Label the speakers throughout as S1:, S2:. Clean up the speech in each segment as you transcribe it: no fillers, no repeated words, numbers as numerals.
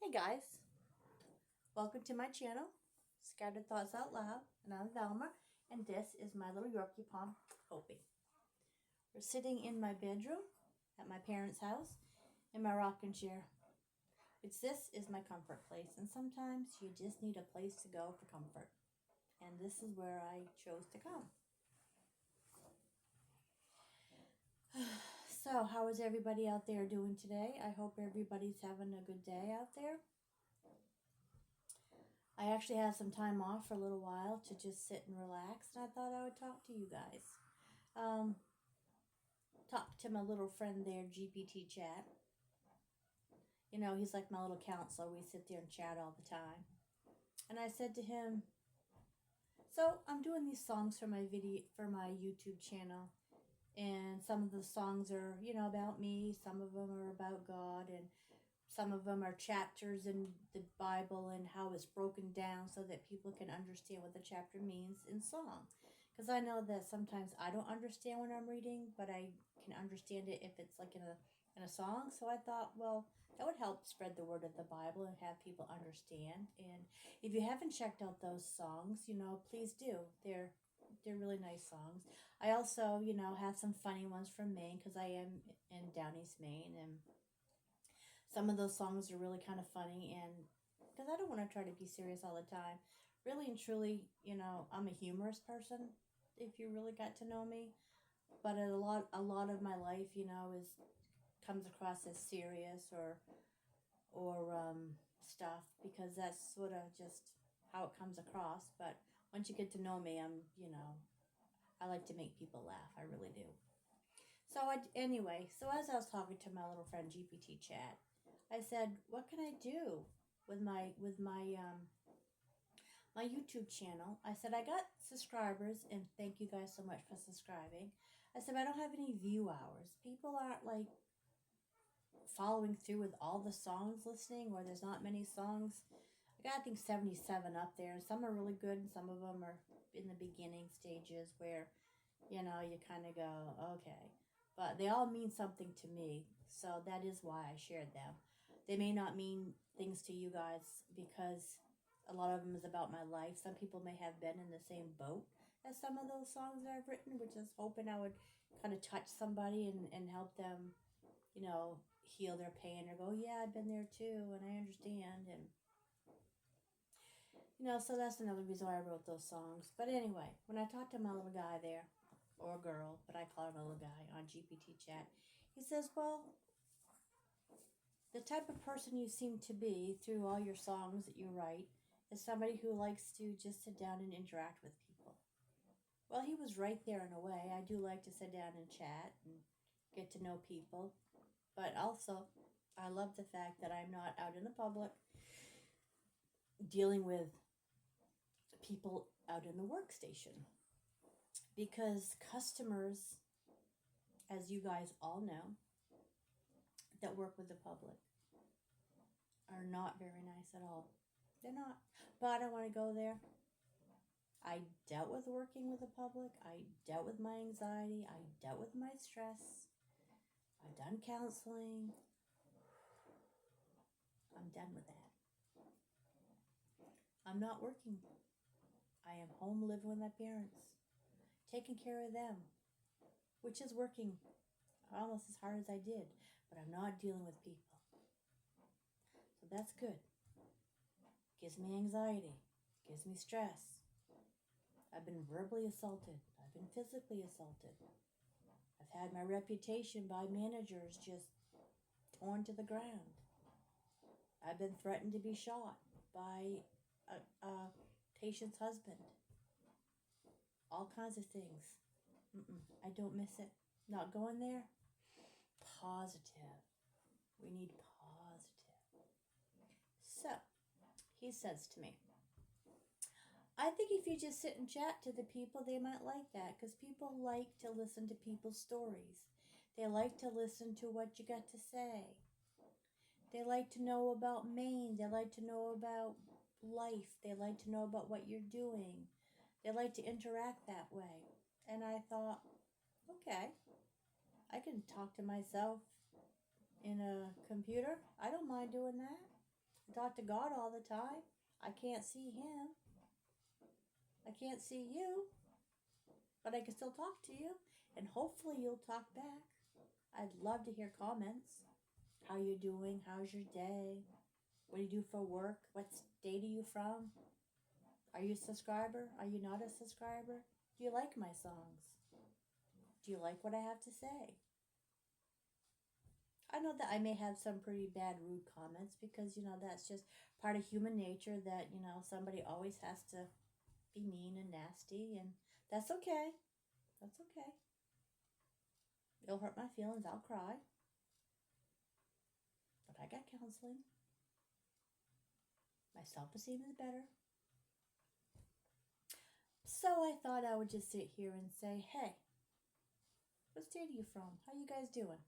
S1: Hey guys, welcome to my channel, Scattered Thoughts Out Loud, and I'm Velma, and this is my little Yorkie Pom, Opie. We're sitting in my bedroom at my parents' house in my rocking chair. This is my comfort place, and sometimes you just need a place to go for comfort, and this is where I chose to come. So, how is everybody out there doing today? I hope everybody's having a good day out there. I actually had some time off for a little while to just sit and relax, and I thought I would talk to you guys. Um, Talk to my little friend there, GPT Chat. You know, he's like my little counselor. We sit there and chat all the time. And I said to him, "So I'm doing these songs for my YouTube channel, and some of the songs are, about me. Some of them are about God, and some of them are chapters in the Bible and how it's broken down so that people can understand what the chapter means in song. Because I know that sometimes I don't understand when I'm reading, but I can understand it if it's like in a song. So I thought, well, that would help spread the word of the Bible and have people understand. And if you haven't checked out those songs, please do. They're really nice songs. I also, have some funny ones from Maine because I am in Down East Maine, and some of those songs are really kind of funny, and because I don't want to try to be serious all the time. Really and truly, I'm a humorous person if you really got to know me, but a lot of my life, is comes across as serious or stuff because that's sort of just how it comes across. But once you get to know me, I like to make people laugh. I really do. So as I was talking to my little friend GPT Chat, I said, "What can I do with my YouTube channel?" I said, "I got subscribers, and thank you guys so much for subscribing." I said, "But I don't have any view hours. People aren't like following through with all the songs listening, or there's not many songs. I got, I think, 77 up there, and some are really good, and some of them are in the beginning stages where, you kind of go, okay." But they all mean something to me, so that is why I shared them. They may not mean things to you guys because a lot of them is about my life. Some people may have been in the same boat as some of those songs that I've written, which is hoping I would kind of touch somebody and help them, heal their pain or go, yeah, I've been there too, and I understand. And, so that's another reason why I wrote those songs. But anyway, when I talked to my little guy there, or girl, but I call him a little guy on GPT Chat, he says, well, the type of person you seem to be through all your songs that you write is somebody who likes to just sit down and interact with people. Well, he was right there in a way. I do like to sit down and chat and get to know people, but also I love the fact that I'm not out in the public dealing with people out in the workstation, because customers, as you guys all know, that work with the public are not very nice at all. They're not. But I don't want to go there. I dealt with working with the public. I dealt with my anxiety. I dealt with my stress. I've done counseling. I'm done with that. I'm not working. I am home living with my parents, taking care of them, which is working almost as hard as I did, but I'm not dealing with people. So that's good. Gives me anxiety, gives me stress. I've been verbally assaulted. I've been physically assaulted. I've had my reputation by managers just torn to the ground. I've been threatened to be shot by a patient's husband. All kinds of things. I don't miss it. Not going there. Positive. We need positive. So, he says to me, I think if you just sit and chat to the people, they might like that, because people like to listen to people's stories. They like to listen to what you got to say. They like to know about Maine. They like to know about life. They like to know about what you're doing. They like to interact that way. And I thought, okay, I can talk to myself in a computer. I don't mind doing that. I talk to God all the time. I can't see Him. I can't see you, but I can still talk to you, and hopefully you'll talk back. I'd love to hear comments. How you doing? How's your day? What do you do for work? What state are you from? Are you a subscriber? Are you not a subscriber? Do you like my songs? Do you like what I have to say? I know that I may have some pretty bad, rude comments because, that's just part of human nature that, somebody always has to be mean and nasty, and that's okay. That's okay. It'll hurt my feelings. I'll cry. But I got counseling. My self-esteem is better. So I thought I would just sit here and say, hey, what state are you from? How you guys doing?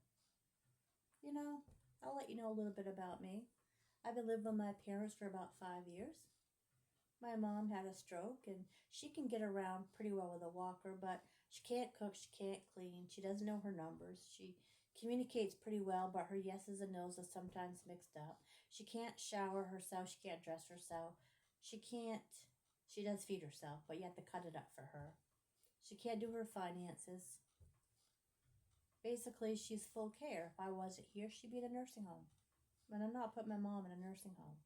S1: I'll let you know a little bit about me. I've been living with my parents for about 5 years. My mom had a stroke, and she can get around pretty well with a walker, but she can't cook, she can't clean, she doesn't know her numbers. She communicates pretty well, but her yeses and nos are sometimes mixed up. She can't shower herself, she can't dress herself. She does feed herself, but you have to cut it up for her. She can't do her finances. Basically, she's full care. If I wasn't here, she'd be in a nursing home. But I'm not putting my mom in a nursing home.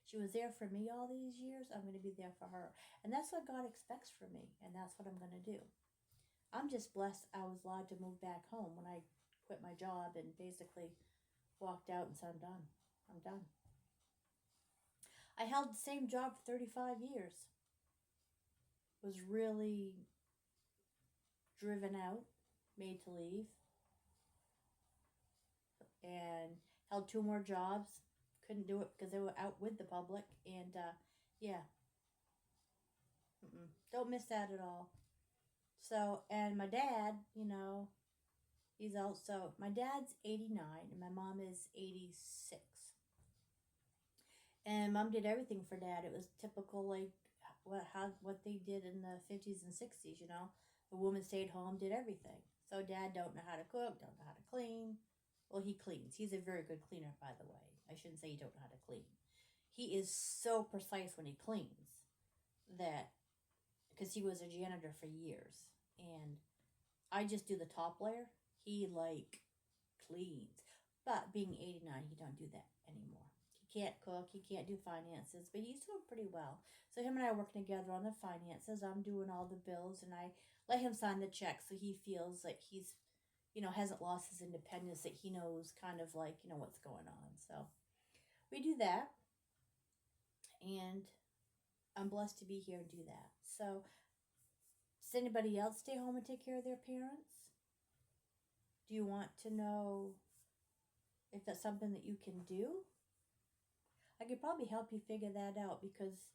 S1: She was there for me all these years. I'm going to be there for her. And that's what God expects from me. And that's what I'm going to do. I'm just blessed I was allowed to move back home when I quit my job and basically walked out and said, I'm done. I'm done. I held the same job for 35 years. Was really driven out, made to leave. And held 2 more jobs. Couldn't do it because they were out with the public. And yeah. Don't miss that at all. So, and my dad, he's also, my dad's 89 and my mom is 86. And mom did everything for dad. It was typical, like what they did in the 50s and 60s, The woman stayed home, did everything. So dad don't know how to cook, don't know how to clean. Well, he cleans. He's a very good cleaner, by the way. I shouldn't say he don't know how to clean. He is so precise when he cleans that, because he was a janitor for years. And I just do the top layer. He, cleans. But being 89, he don't do that anymore. He can't cook. He can't do finances. But he's doing pretty well. So him and I are working together on the finances. I'm doing all the bills. And I let him sign the check so he feels like he's hasn't lost his independence, that he knows kind of what's going on. So we do that. And I'm blessed to be here and do that. So does anybody else stay home and take care of their parents? Do you want to know if that's something that you can do? I could probably help you figure that out because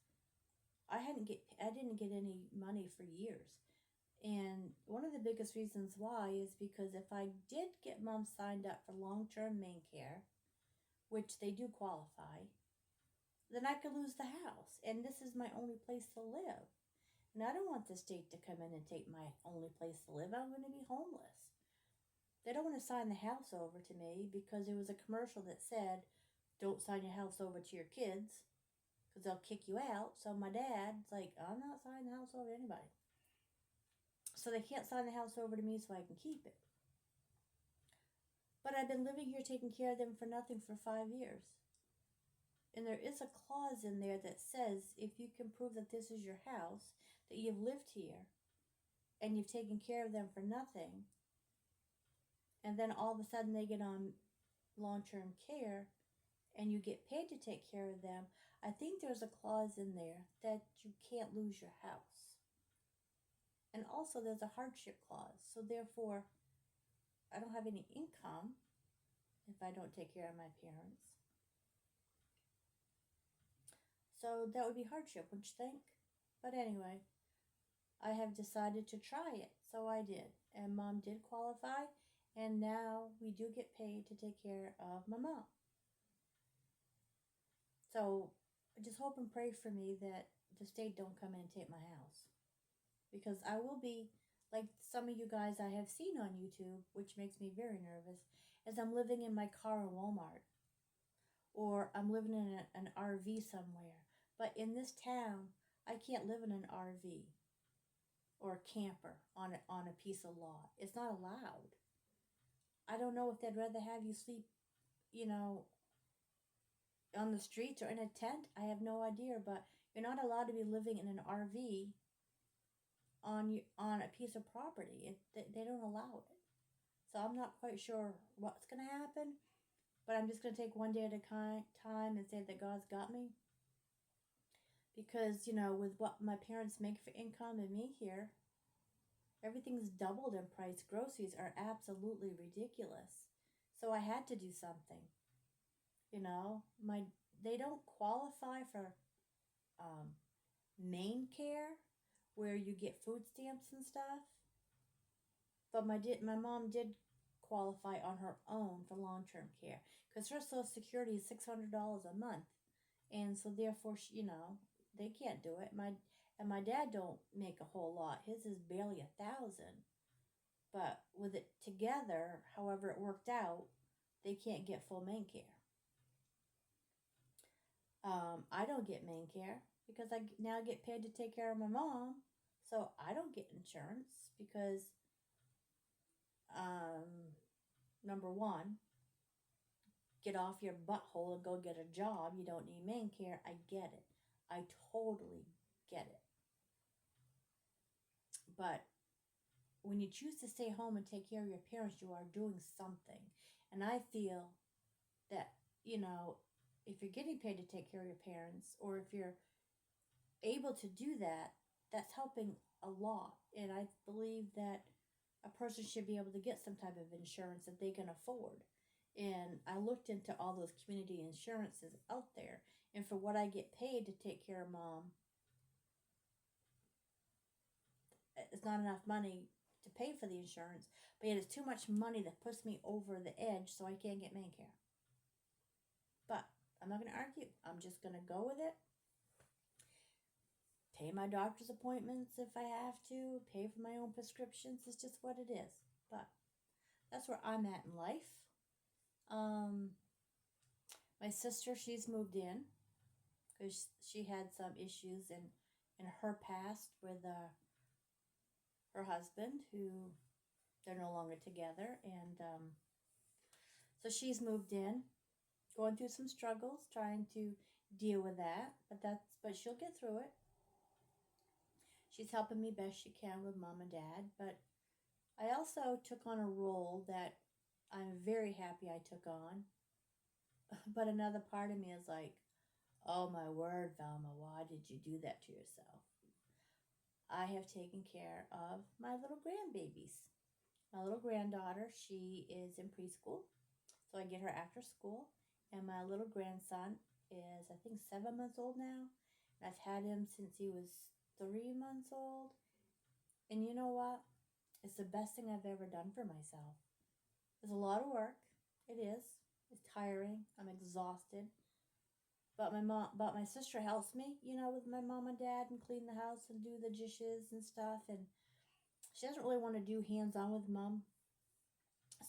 S1: I didn't get any money for years. And one of the biggest reasons why is because if I did get mom signed up for long-term main care, which they do qualify, then I could lose the house. And this is my only place to live. And I don't want the state to come in and take my only place to live. I'm going to be homeless. They don't want to sign the house over to me because there was a commercial that said, don't sign your house over to your kids because they'll kick you out. So my dad's like, I'm not signing the house over to anybody. So they can't sign the house over to me so I can keep it. But I've been living here taking care of them for nothing for 5 years. And there is a clause in there that says if you can prove that this is your house, that you've lived here, and you've taken care of them for nothing, and then all of a sudden they get on long-term care and you get paid to take care of them, I think there's a clause in there that you can't lose your house. And also there's a hardship clause. So therefore, I don't have any income if I don't take care of my parents. So that would be hardship, wouldn't you think? But anyway, I have decided to try it. So I did. And mom did qualify. And now we do get paid to take care of my mom. So just hope and pray for me that the state don't come in and take my house. Because I will be, like some of you guys I have seen on YouTube, which makes me very nervous, is I'm living in my car in Walmart. Or I'm living in an RV somewhere. But in this town, I can't live in an RV or a camper on a piece of lot. It's not allowed. I don't know if they'd rather have you sleep, you know, on the streets or in a tent. I have no idea, but you're not allowed to be living in an RV on a piece of property. They don't allow it. So I'm not quite sure what's going to happen, but I'm just going to take one day at a time and say that God's got me. Because, with what my parents make for income and me here, everything's doubled in price. Groceries are absolutely ridiculous. So I had to do something. They don't qualify for main care, where you get food stamps and stuff. But my mom did qualify on her own for long-term care, because her Social Security is $600 a month, and so therefore they can't do it. My dad don't make a whole lot. His is barely $1,000. But with it together, however it worked out, they can't get full main care. I don't get main care because I now get paid to take care of my mom, so I don't get insurance because, number one, get off your butthole and go get a job. You don't need main care. I get it. I totally get it. But when you choose to stay home and take care of your parents, you are doing something. And I feel that, if you're getting paid to take care of your parents, or if you're able to do that, that's helping a lot. And I believe that a person should be able to get some type of insurance that they can afford. And I looked into all those community insurances out there, and for what I get paid to take care of mom, it's not enough money to pay for the insurance, but yet it's too much money that puts me over the edge, so I can't get main care. But I'm not going to argue. I'm just going to go with it. Pay my doctor's appointments if I have to. Pay for my own prescriptions. It's just what it is. But that's where I'm at in life. My sister, she's moved in because she had some issues in her past with her husband, who they're no longer together. And so she's moved in, going through some struggles, trying to deal with that. But she'll get through it. She's helping me best she can with mom and dad. But I also took on a role that I'm very happy I took on. But another part of me is like, oh my word, Velma, why did you do that to yourself? I have taken care of my little grandbabies. My little granddaughter, she is in preschool, so I get her after school. And my little grandson is, I think, 7 months old now. And I've had him since he was 3 months old. And you know what? It's the best thing I've ever done for myself. It's a lot of work. It is. It's tiring. I'm exhausted. But my sister helps me, with my mom and dad, and clean the house and do the dishes and stuff. And she doesn't really want to do hands-on with mom.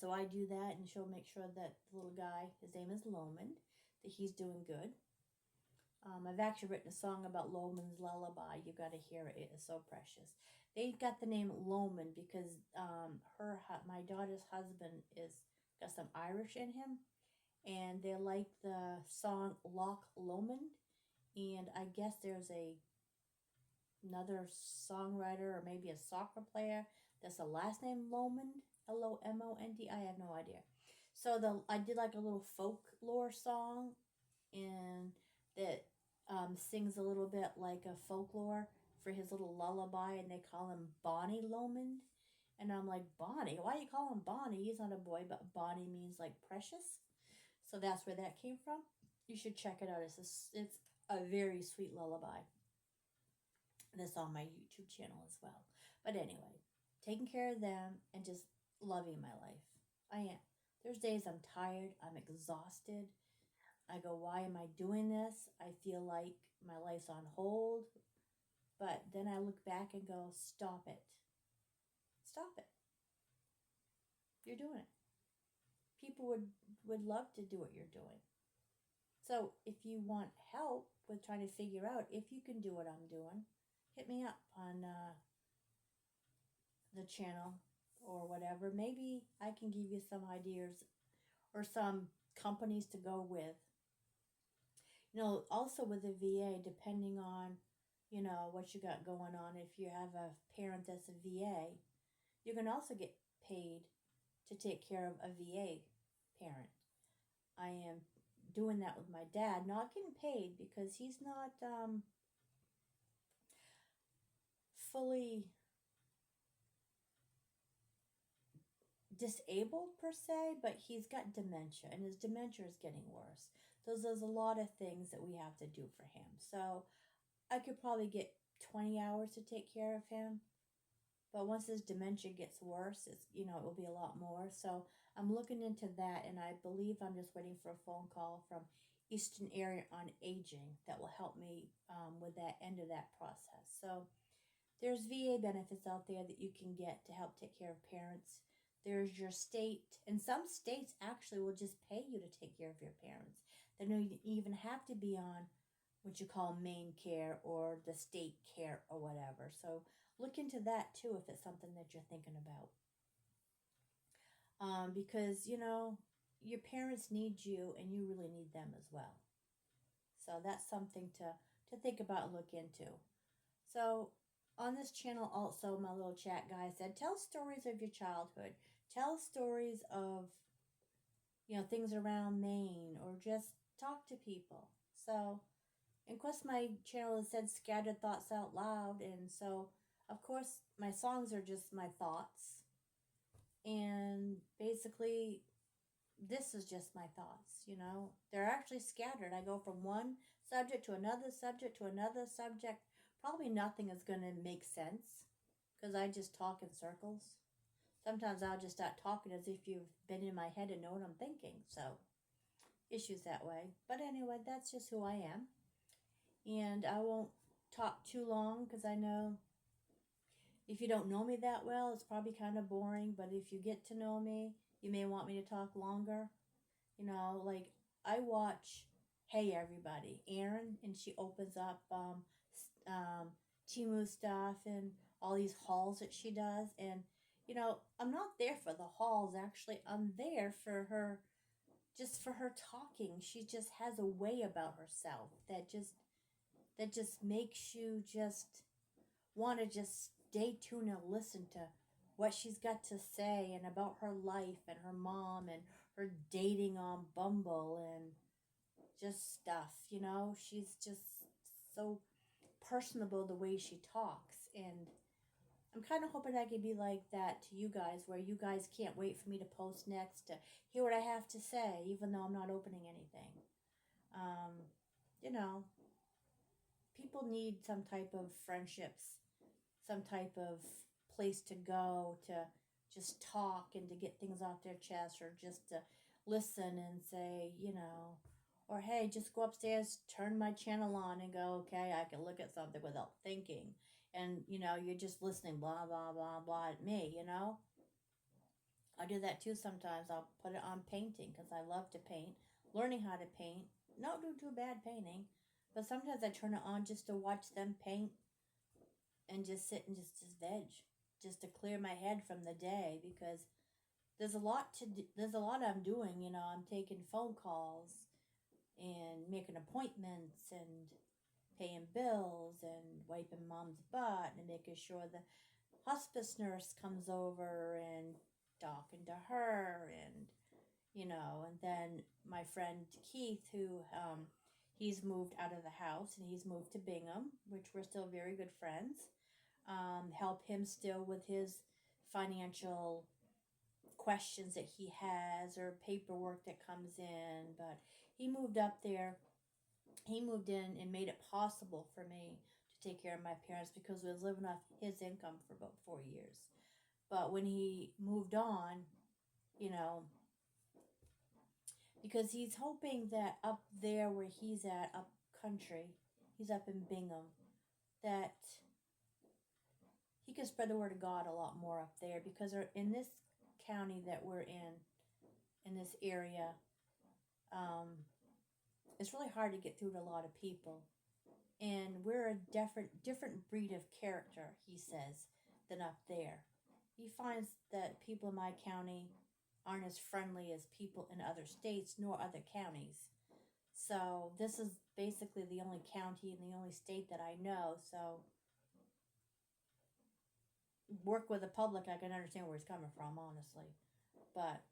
S1: So I do that, and she'll make sure that the little guy, his name is Loman, that he's doing good. I've actually written a song about Loman's lullaby. You got to hear it. It is so precious. They got the name Loman because my daughter's husband is got some Irish in him, and they like the song Loch Lomond. And I guess there's another songwriter or maybe a soccer player that's the last name Lomond, Lomond. I have no idea. So I did like a little folklore song, and that sings a little bit like a folklore for his little lullaby, and they call him Bonnie Lomond. And I'm like, Bonnie? Why you call him Bonnie? He's not a boy, but Bonnie means like precious. So that's where that came from. You should check it out. It's a very sweet lullaby. And it's on my YouTube channel as well. But anyway, taking care of them and just loving my life. I am. There's days I'm tired. I'm exhausted. I go, why am I doing this? I feel like my life's on hold. But then I look back and go, stop it. Stop it. You're doing it. People would love to do what you're doing. So if you want help with trying to figure out if you can do what I'm doing, hit me up on the channel or whatever. Maybe I can give you some ideas or some companies to go with. Also with the VA, depending on, what you got going on, if you have a parent that's a VA, you can also get paid to take care of a VA parent. I am doing that with my dad, not getting paid because he's not fully disabled per se, but he's got dementia and his dementia is getting worse. So there's a lot of things that we have to do for him. So I could probably get 20 hours to take care of him. But once his dementia gets worse, it will be a lot more. So I'm looking into that, and I believe I'm just waiting for a phone call from Eastern Area on Aging that will help me with that end of that process. So there's VA benefits out there that you can get to help take care of parents. There's your state, and some states actually will just pay you to take care of your parents. They don't even have to be on what you call main care or the state care or whatever. So look into that too if it's something that you're thinking about. Because, your parents need you and you really need them as well. So that's something to think about and look into. So on this channel also, my little chat guy said, tell stories of your childhood. Tell stories of, things around Maine, or just talk to people. So, and of course my channel has said scattered thoughts out loud. And so, of course, my songs are just my thoughts. And basically, this is just my thoughts, They're actually scattered. I go from one subject to another subject to another subject. Probably nothing is going to make sense because I just talk in circles. Sometimes I'll just start talking as if you've been in my head and know what I'm thinking. So, issues that way. But anyway, that's just who I am. And I won't talk too long because I know if you don't know me that well, it's probably kind of boring. But if you get to know me, you may want me to talk longer. Like I watch Hey Everybody, Erin, and she opens up Temu stuff and all these hauls that she does. And, I'm not there for the hauls, actually. I'm there for her, just for her talking. She just has a way about herself that just makes you just want to just stay tuned and listen to what she's got to say and about her life and her mom and her dating on Bumble and just stuff, She's just so personable the way she talks. And I'm kind of hoping I could be like that to you guys, where you guys can't wait for me to post next to hear what I have to say, even though I'm not opening anything. You know, people need some type of friendships, some type of place to go to just talk and to get things off their chest, or just to listen and say, or hey, just go upstairs, turn my channel on and go, okay, I can look at something without thinking. And, you're just listening, blah, blah, blah, blah at me, I do that too sometimes. I'll put it on painting because I love to paint. Learning how to paint. Not do too bad painting. But sometimes I turn it on just to watch them paint and just sit and just veg. Just to clear my head from the day, because there's a lot I'm doing. I'm taking phone calls and making appointments and paying bills and wiping mom's butt and making sure the hospice nurse comes over and talking to her, and and then my friend Keith, who he's moved out of the house and he's moved to Bingham, which we're still very good friends. Help him still with his financial questions that he has, or paperwork that comes in. But he moved up there. He moved in and made it possible for me to take care of my parents, because we was living off his income for about 4 years. But when he moved on, because he's hoping that up there where he's at, up country, he's up in Bingham, that he can spread the word of God a lot more up there, because in this county that we're in this area, it's really hard to get through to a lot of people. And we're a different breed of character, he says, than up there. He finds that people in my county aren't as friendly as people in other states nor other counties. So this is basically the only county and the only state that I know. So work with the public, I can understand where he's coming from, honestly. But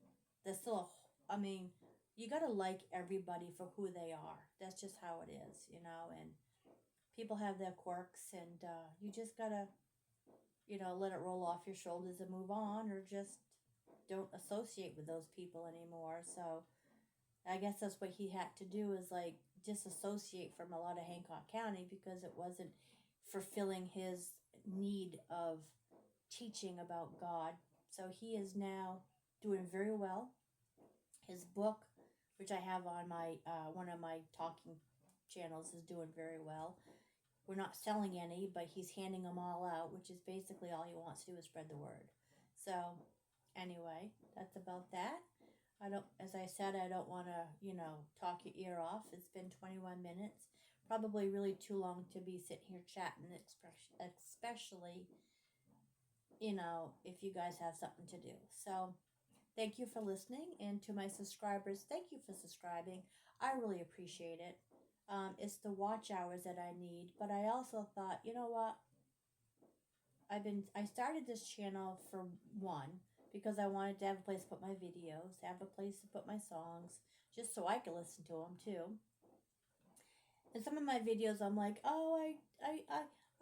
S1: there's still I mean, you gotta like everybody for who they are. That's just how it is, and people have their quirks, and you just gotta, let it roll off your shoulders and move on, or just don't associate with those people anymore. So I guess that's what he had to do, is like disassociate from a lot of Hancock County because it wasn't fulfilling his need of teaching about God. So he is now doing very well. His book, which I have on my one of my talking channels, is doing very well. We're not selling any, but he's handing them all out, which is basically all he wants to do is spread the word. So, anyway, that's about that. As I said, I don't want to, talk your ear off. It's been 21 minutes. Probably really too long to be sitting here chatting, especially, if you guys have something to do. So, thank you for listening. And to my subscribers, thank you for subscribing. I really appreciate it. It's the watch hours that I need. But I also thought, you know what? I started this channel for one, because I wanted to have a place to put my videos, have a place to put my songs, just so I could listen to them too. And some of my videos, I'm like, oh,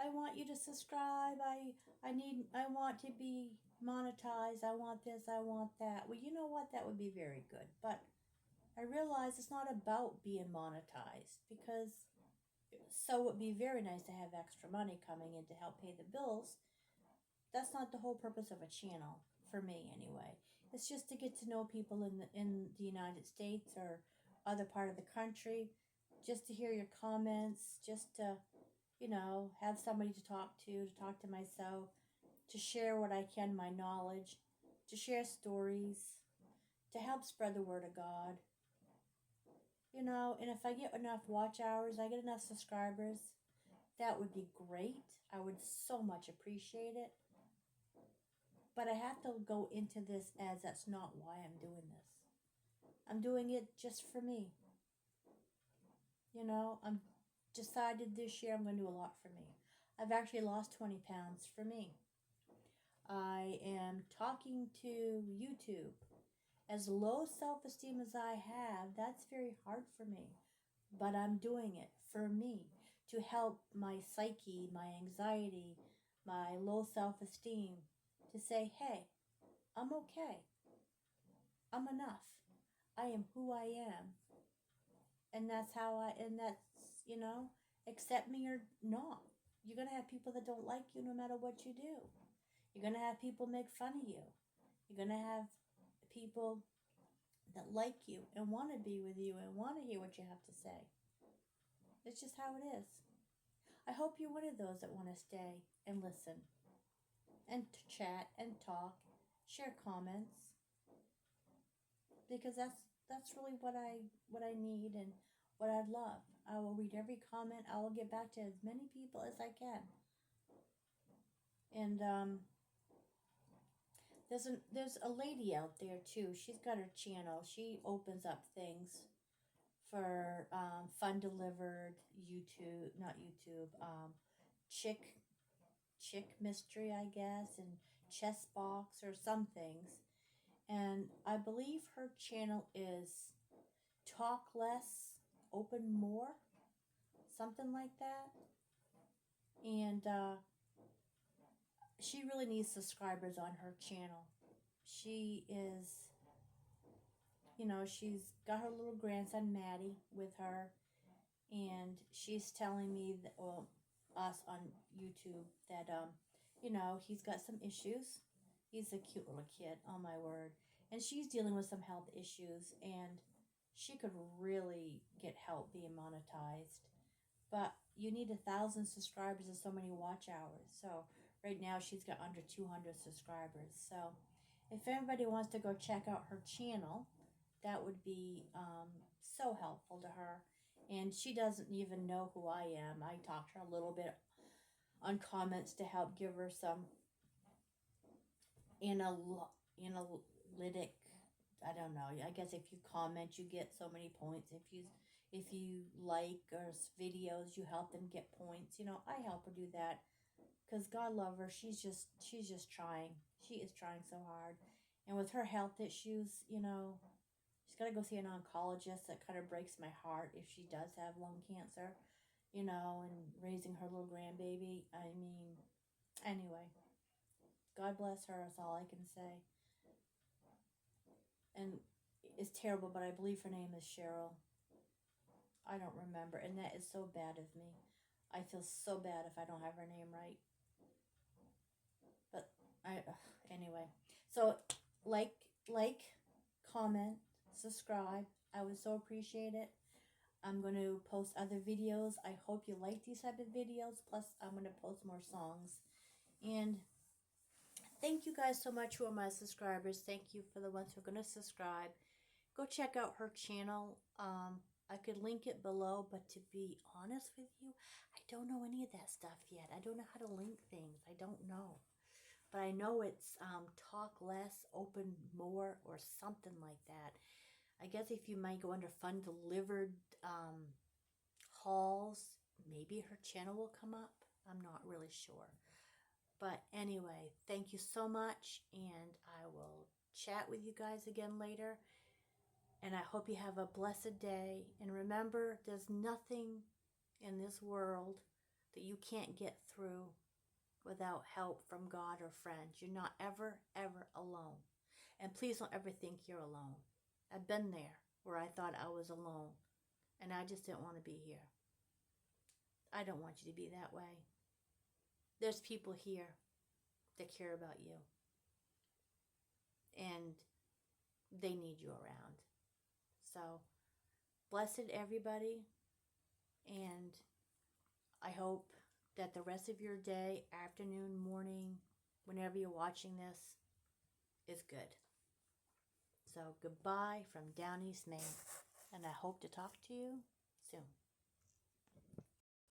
S1: I want you to subscribe. I want to be monetized. I want this. I want that. Well, you know what? That would be very good. But I realize it's not about being monetized, because so it would be very nice to have extra money coming in to help pay the bills. That's not the whole purpose of a channel, for me anyway. It's just to get to know people in the United States or other part of the country, just to hear your comments, just to, have somebody to talk to myself, to share what I can, my knowledge, to share stories, to help spread the word of God. And if I get enough watch hours, I get enough subscribers, that would be great. I would so much appreciate it. But I have to go into this as that's not why I'm doing this. I'm doing it just for me. I'm decided this year I'm going to do a lot for me. I've actually lost 20 pounds for me. I am talking to YouTube. As low self-esteem as I have, that's very hard for me. But I'm doing it for me, to help my psyche, my anxiety, my low self-esteem, to say, hey, I'm okay. I'm enough. I am who I am. And that's accept me or not. You're going to have people that don't like you no matter what you do. You're going to have people make fun of you. You're going to have people that like you and want to be with you and want to hear what you have to say. It's just how it is. I hope you're one of those that want to stay and listen and to chat and talk, share comments, because that's really what I need and what I'd love. I will read every comment. I will get back to as many people as I can. And there's a lady out there too. She's got her channel. She opens up things for Fun Delivered, YouTube, not YouTube, Chick Mystery, I guess, and Chess Box or some things. And I believe her channel is Talk Less, Open More, something like that. And she really needs subscribers on her channel. She is, she's got her little grandson Maddie with her, and she's telling me that, well, us on YouTube, that he's got some issues. He's a cute little kid, oh my word. And she's dealing with some health issues, and she could really get help being monetized. But you need 1,000 subscribers and so many watch hours. So right now she's got under 200 subscribers. So if anybody wants to go check out her channel, that would be so helpful to her. And she doesn't even know who I am. I talked to her a little bit on comments to help give her some analytic. I don't know. I guess if you comment, you get so many points. If you like or videos, you help them get points. I help her do that because God love her. She's just trying. She is trying so hard, and with her health issues, she's got to go see an oncologist. That kind of breaks my heart if she does have lung cancer, and raising her little grandbaby. I mean, anyway, God bless her. Is all I can say. And it's terrible, but I believe her name is Cheryl. I don't remember, and that is so bad of me. I feel so bad if I don't have her name right. But anyway. So like, comment, subscribe. I would so appreciate it. I'm going to post other videos. I hope you like these type of videos. Plus, I'm going to post more songs. And thank you guys so much who are my subscribers. Thank you for the ones who are going to subscribe. Go check out her channel. I could link it below, but to be honest with you, I don't know any of that stuff yet. I don't know how to link things. I don't know. But I know it's talk less, open more, or something like that. I guess if you might go under fun delivered hauls, maybe her channel will come up. I'm not really sure. But anyway, thank you so much, and I will chat with you guys again later. And I hope you have a blessed day. And remember, there's nothing in this world that you can't get through without help from God or friends. You're not ever, ever alone. And please don't ever think you're alone. I've been there where I thought I was alone, and I just didn't want to be here. I don't want you to be that way. There's people here that care about you, and they need you around. So, blessed everybody, and I hope that the rest of your day, afternoon, morning, whenever you're watching this, is good. So, goodbye from Down East Maine, and I hope to talk to you soon.